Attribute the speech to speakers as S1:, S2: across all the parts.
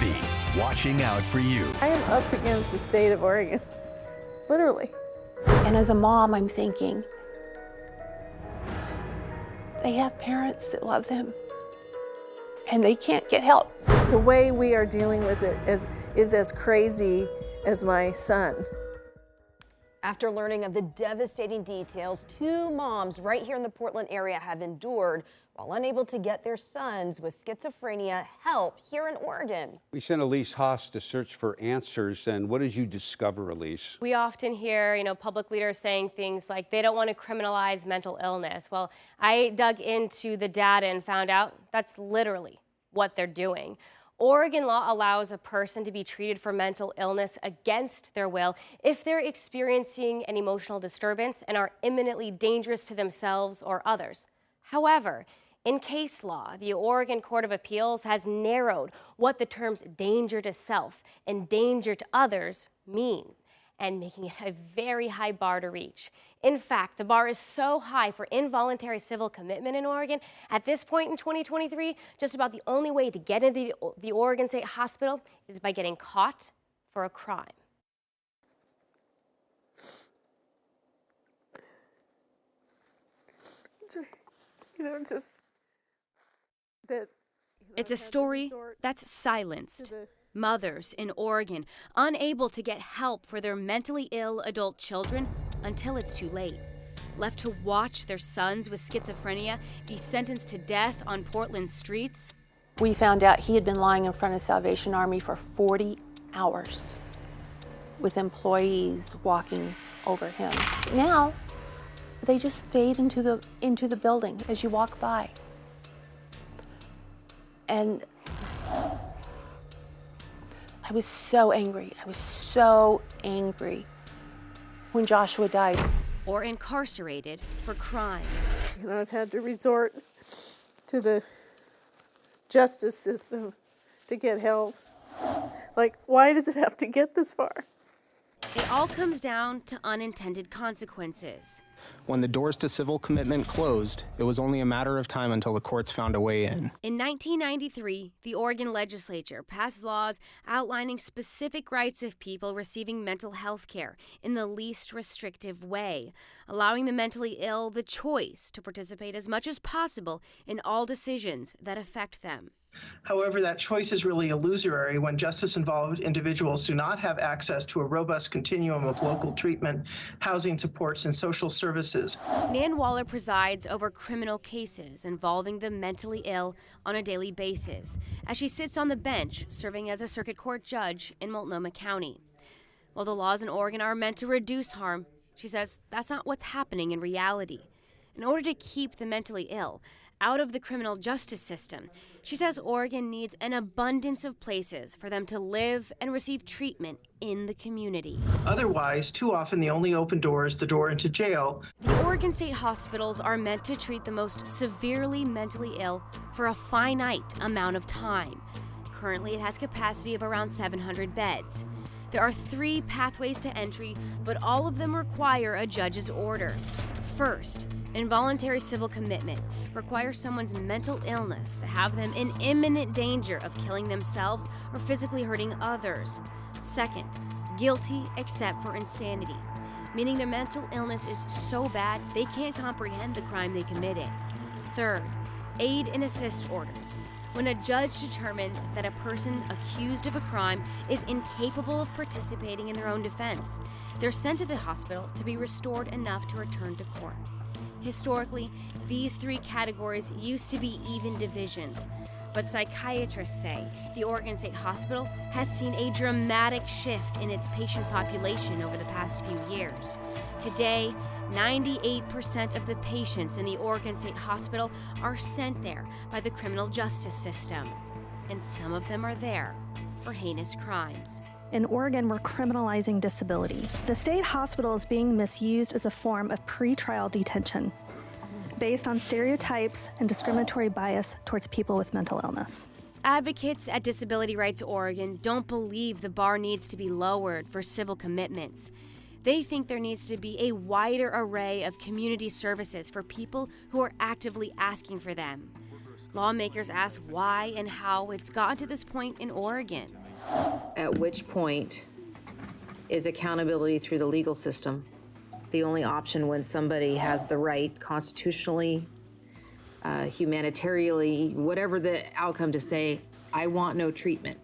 S1: Liberty, watching out for you.
S2: I am up against the state of Oregon, literally.
S3: And as a mom, I'm thinking, they have parents that love them, and they can't get help.
S2: The way we are dealing with it is as crazy as my son.
S4: After learning of the devastating details 2 moms right here in the Portland area have endured while unable to get their sons with schizophrenia help here in Oregon.
S5: We sent Elise Haas to search for answers, and what did you discover, Elise?
S6: We often hear, public leaders saying things like they don't want to criminalize mental illness. Well, I dug into the data and found out that's literally what they're doing. Oregon law allows a person to be treated for mental illness against their will if they're experiencing an emotional disturbance and are imminently dangerous to themselves or others. However, in case law, the Oregon Court of Appeals has narrowed what the terms danger to self and danger to others mean, and making it a very high bar to reach. In fact, the bar is so high for involuntary civil commitment in Oregon. At this point in 2023, just about the only way to get into the Oregon State Hospital is by getting caught for a crime.
S2: Just that.
S6: It's a story that's silenced. Mothers in Oregon unable to get help for their mentally ill adult children until it's too late. Left to watch their sons with schizophrenia be sentenced to death on Portland streets.
S3: We found out he had been lying in front of Salvation Army for 40 hours with employees walking over him. Now, they just fade into the building as you walk by. And I was so angry. I was so angry when Joshua died.
S6: Or incarcerated for crimes.
S2: I've had to resort to the justice system to get help. Like, why does it have to get this far?
S6: It all comes down to unintended consequences.
S7: When the doors to civil commitment closed, it was only a matter of time until the courts found a way in.
S6: In 1993, the Oregon legislature passed laws outlining specific rights of people receiving mental health care in the least restrictive way, allowing the mentally ill the choice to participate as much as possible in all decisions that affect them.
S8: However, that choice is really illusory when justice-involved individuals do not have access to a robust continuum of local treatment, housing supports, and social services.
S6: Nan Waller presides over criminal cases involving the mentally ill on a daily basis, as she sits on the bench serving as a circuit court judge in Multnomah County. While the laws in Oregon are meant to reduce harm, she says that's not what's happening in reality. In order to keep the mentally ill out of the criminal justice system, she says Oregon needs an abundance of places for them to live and receive treatment in the community.
S8: Otherwise, too often the only open door is the door into jail.
S6: The Oregon State hospitals are meant to treat the most severely mentally ill for a finite amount of time. Currently, it has capacity of around 700 beds. There are 3 pathways to entry, but all of them require a judge's order. First, involuntary civil commitment requires someone's mental illness to have them in imminent danger of killing themselves or physically hurting others. Second, guilty except for insanity, meaning their mental illness is so bad they can't comprehend the crime they committed. Third, aid and assist orders, when a judge determines that a person accused of a crime is incapable of participating in their own defense. They're sent to the hospital to be restored enough to return to court. Historically, these 3 categories used to be even divisions, but psychiatrists say the Oregon State Hospital has seen a dramatic shift in its patient population over the past few years. Today, 98% of the patients in the Oregon State Hospital are sent there by the criminal justice system, and some of them are there for heinous crimes.
S9: In Oregon, we're criminalizing disability. The state hospital is being misused as a form of pretrial detention based on stereotypes and discriminatory bias towards people with mental illness.
S6: Advocates at Disability Rights Oregon don't believe the bar needs to be lowered for civil commitments. They think there needs to be a wider array of community services for people who are actively asking for them. Lawmakers ask why and how it's gotten to this point in Oregon.
S10: At which point is accountability through the legal system the only option when somebody has the right constitutionally, humanitarianly, whatever the outcome, to say, I want no treatment,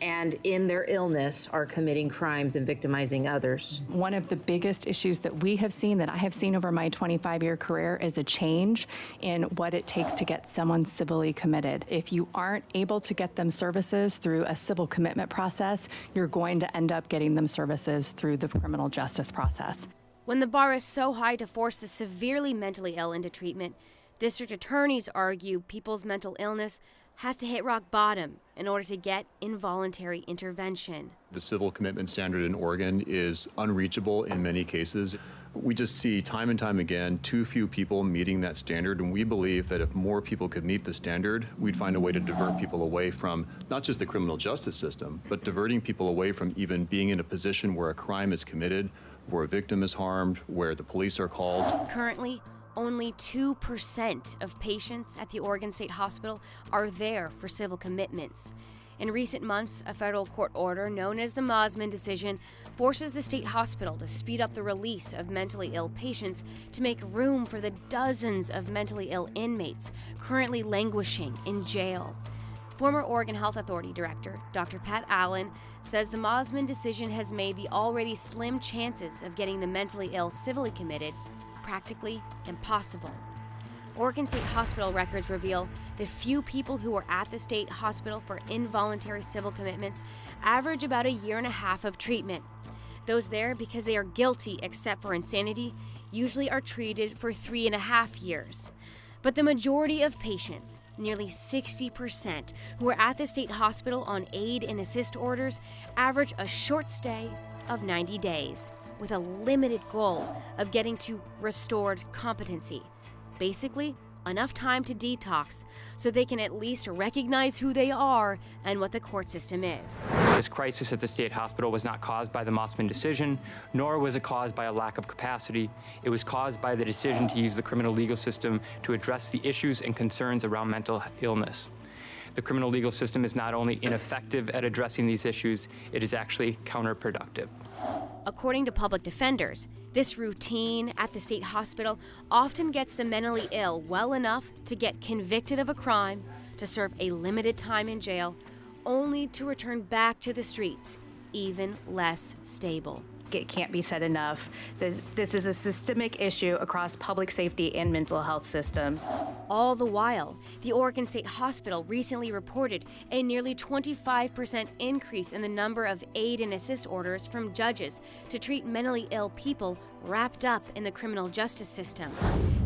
S10: and in their illness are committing crimes and victimizing others?
S11: One of the biggest issues that we have seen, that I have seen over my 25-year career, is a change in what it takes to get someone civilly committed. If you aren't able to get them services through a civil commitment process, you're going to end up getting them services through the criminal justice process.
S6: When the bar is so high to force the severely mentally ill into treatment, district attorneys argue people's mental illness has to hit rock bottom in order to get involuntary intervention.
S12: The civil commitment standard in Oregon is unreachable in many cases. We just see time and time again too few people meeting that standard, and we believe that if more people could meet the standard, we'd find a way to divert people away from not just the criminal justice system, but diverting people away from even being in a position where a crime is committed, where a victim is harmed, where the police are called.
S6: Currently, only 2% of patients at the Oregon State Hospital are there for civil commitments. In recent months, a federal court order known as the Mosman decision forces the state hospital to speed up the release of mentally ill patients to make room for the dozens of mentally ill inmates currently languishing in jail. Former Oregon Health Authority Director Dr. Pat Allen says the Mosman decision has made the already slim chances of getting the mentally ill civilly committed practically impossible. Oregon State Hospital records reveal the few people who are at the state hospital for involuntary civil commitments average about a year and a half of treatment. Those there because they are guilty except for insanity usually are treated for 3.5 years. But the majority of patients, nearly 60%, who are at the state hospital on aid and assist orders average a short stay of 90 days, with a limited goal of getting to restored competency. Basically, enough time to detox so they can at least recognize who they are and what the court system is.
S13: This crisis at the state hospital was not caused by the Mosman decision, nor was it caused by a lack of capacity. It was caused by the decision to use the criminal legal system to address the issues and concerns around mental illness. The criminal legal system is not only ineffective at addressing these issues, it is actually counterproductive.
S6: According to public defenders, this routine at the state hospital often gets the mentally ill well enough to get convicted of a crime, to serve a limited time in jail, only to return back to the streets, even less stable.
S14: It can't be said enough that this is a systemic issue across public safety and mental health systems.
S6: All the while, the Oregon State Hospital recently reported a nearly 25% increase in the number of aid and assist orders from judges to treat mentally ill people wrapped up in the criminal justice system.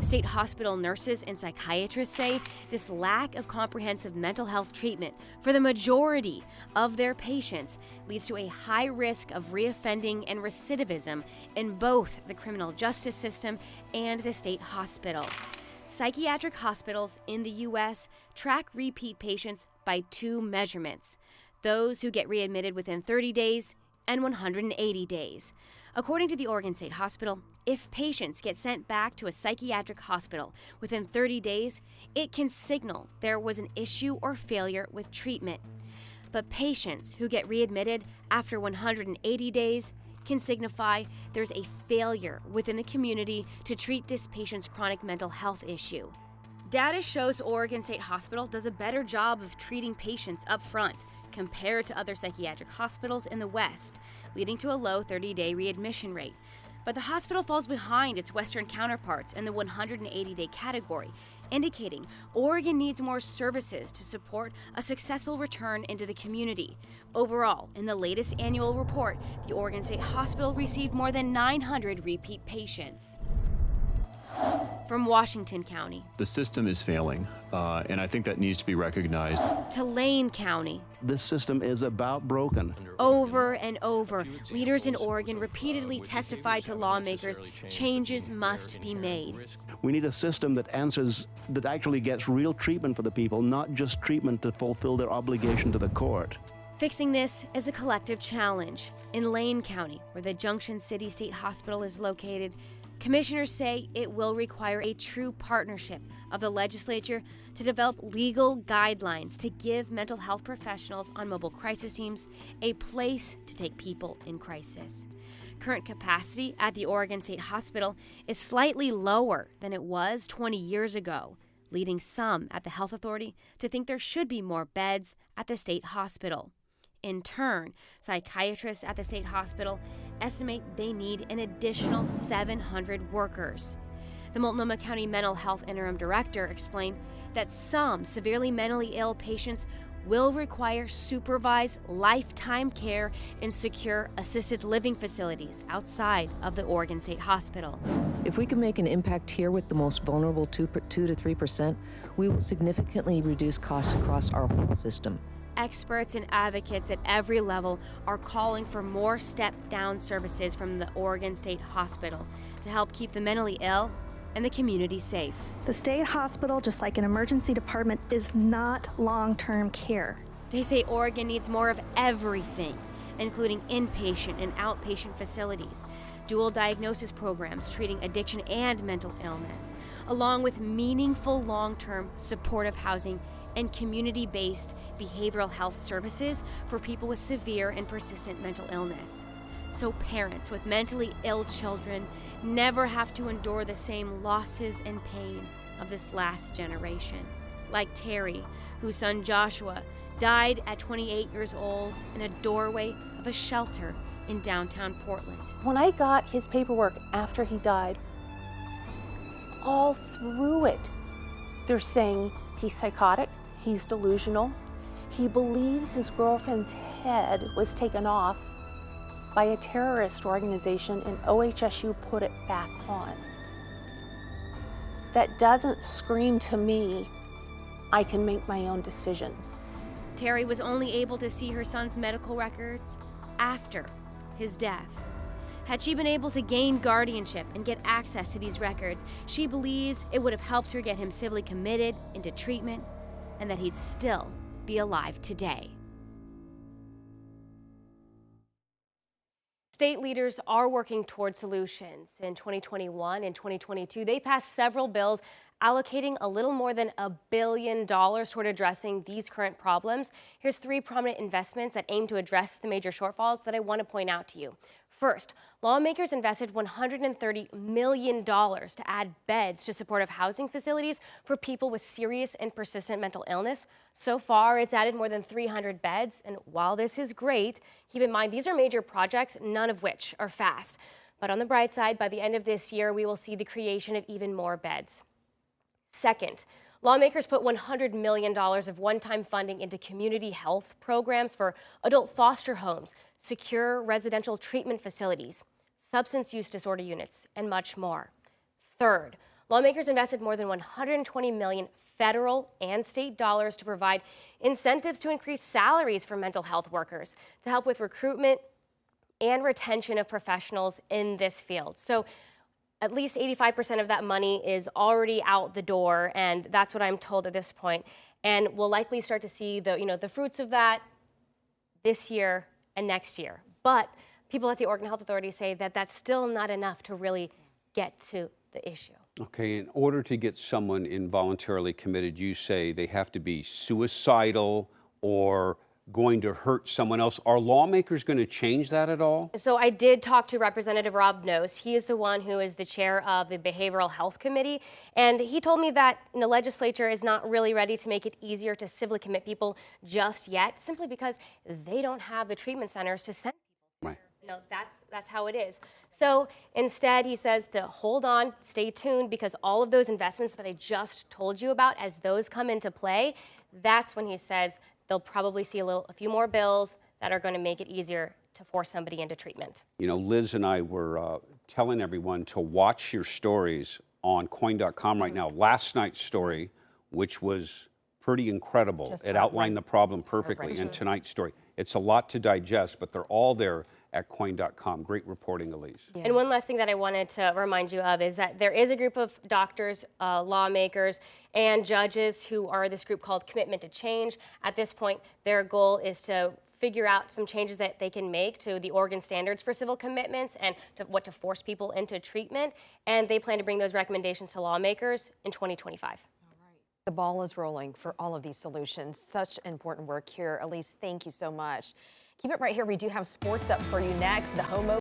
S6: State hospital nurses and psychiatrists say this lack of comprehensive mental health treatment for the majority of their patients leads to a high risk of reoffending and recidivism in both the criminal justice system and the state hospital. Psychiatric hospitals in the U.S. track repeat patients by two measurements: those who get readmitted within 30 days and 180 days. According to the Oregon State Hospital, if patients get sent back to a psychiatric hospital within 30 days, it can signal there was an issue or failure with treatment. But patients who get readmitted after 180 days can signify there's a failure within the community to treat this patient's chronic mental health issue. Data shows Oregon State Hospital does a better job of treating patients up front compared to other psychiatric hospitals in the West, leading to a low 30-day readmission rate. But the hospital falls behind its Western counterparts in the 180-day category, indicating Oregon needs more services to support a successful return into the community. Overall, in the latest annual report, the Oregon State Hospital received more than 900 repeat patients. From Washington County.
S12: The system is failing, and I think that needs to be recognized.
S6: To Lane County.
S15: This system is about broken.
S6: Over and over, leaders in Oregon repeatedly testified to lawmakers changes must be made.
S15: We need a system that actually gets real treatment for the people, not just treatment to fulfill their obligation to the court.
S6: Fixing this is a collective challenge. In Lane County, where the Junction City State Hospital is located, Commissioners say it will require a true partnership of the legislature to develop legal guidelines to give mental health professionals on mobile crisis teams a place to take people in crisis. Current capacity at the Oregon State Hospital is slightly lower than it was 20 years ago, leading some at the Health Authority to think there should be more beds at the state hospital. In turn, psychiatrists at the state hospital estimate they need an additional 700 workers. The Multnomah County Mental Health Interim Director explained that some severely mentally ill patients will require supervised lifetime care in secure assisted living facilities outside of the Oregon State Hospital.
S10: If we can make an impact here with the most vulnerable 2 to 3%, we will significantly reduce costs across our whole system.
S6: Experts and advocates at every level are calling for more step-down services from the Oregon State Hospital to help keep the mentally ill and the community safe.
S9: The state hospital, just like an emergency department, is not long-term care.
S6: They say Oregon needs more of everything, including inpatient and outpatient facilities, dual diagnosis programs treating addiction and mental illness, along with meaningful long-term supportive housing and community-based behavioral health services for people with severe and persistent mental illness. So parents with mentally ill children never have to endure the same losses and pain of this last generation. Like Terry, whose son Joshua died at 28 years old in a doorway of a shelter in downtown Portland.
S3: When I got his paperwork after he died, all through it, they're saying he's psychotic, he's delusional, he believes his girlfriend's head was taken off by a terrorist organization and OHSU put it back on. That doesn't scream to me, I can make my own decisions.
S6: Terry was only able to see her son's medical records after his death. Had she been able to gain guardianship and get access to these records, she believes it would have helped her get him civilly committed into treatment and that he'd still be alive today. State leaders are working toward solutions. In 2021 and 2022, they passed several bills allocating a little more than $1 billion toward addressing these current problems. Here's 3 prominent investments that aim to address the major shortfalls that I want to point out to you. First, lawmakers invested $130 million to add beds to supportive housing facilities for people with serious and persistent mental illness. So far, it's added more than 300 beds. And while this is great, keep in mind these are major projects, none of which are fast. But on the bright side, by the end of this year, we will see the creation of even more beds. Second, lawmakers put $100 million of one-time funding into community health programs for adult foster homes, secure residential treatment facilities, substance use disorder units, and much more. Third, lawmakers invested more than $120 million federal and state dollars to provide incentives to increase salaries for mental health workers to help with recruitment and retention of professionals in this field. So at least 85% of that money is already out the door, and that's what I'm told at this point. And we'll likely start to see the fruits of that this year and next year. But people at the Oregon Health Authority say that that's still not enough to really get to the issue.
S5: Okay, in order to get someone involuntarily committed, you say they have to be suicidal or going to hurt someone else. Are lawmakers going to change that at all?
S6: So I did talk to Representative Rob Nose. He is the one who is the chair of the Behavioral Health Committee. And he told me that the legislature is not really ready to make it easier to civilly commit people just yet, simply because they don't have the treatment centers to send people.
S5: Right.
S6: That's how it is. So instead, he says to hold on, stay tuned, because all of those investments that I just told you about, as those come into play, that's when he says they'll probably see a few more bills that are going to make it easier to force somebody into treatment.
S5: You know, Liz and I were telling everyone to watch your stories on Coin.com right now. Last night's story, which was pretty incredible. It outlined the problem perfectly. And tonight's story. It's a lot to digest, but they're all there at Coin.com. Great reporting, Elise.
S6: Yeah. And one last thing that I wanted to remind you of is that there is a group of doctors, lawmakers, and judges who are this group called Commitment to Change. At this point, their goal is to
S16: figure out some changes that they can make to the Oregon standards for civil commitments and to what to force people into treatment. And they plan to bring those recommendations to lawmakers in 2025.
S4: The ball is rolling for all of these solutions. Such important work here. Elise, thank you so much. Keep it right here. We do have sports up for you next. The home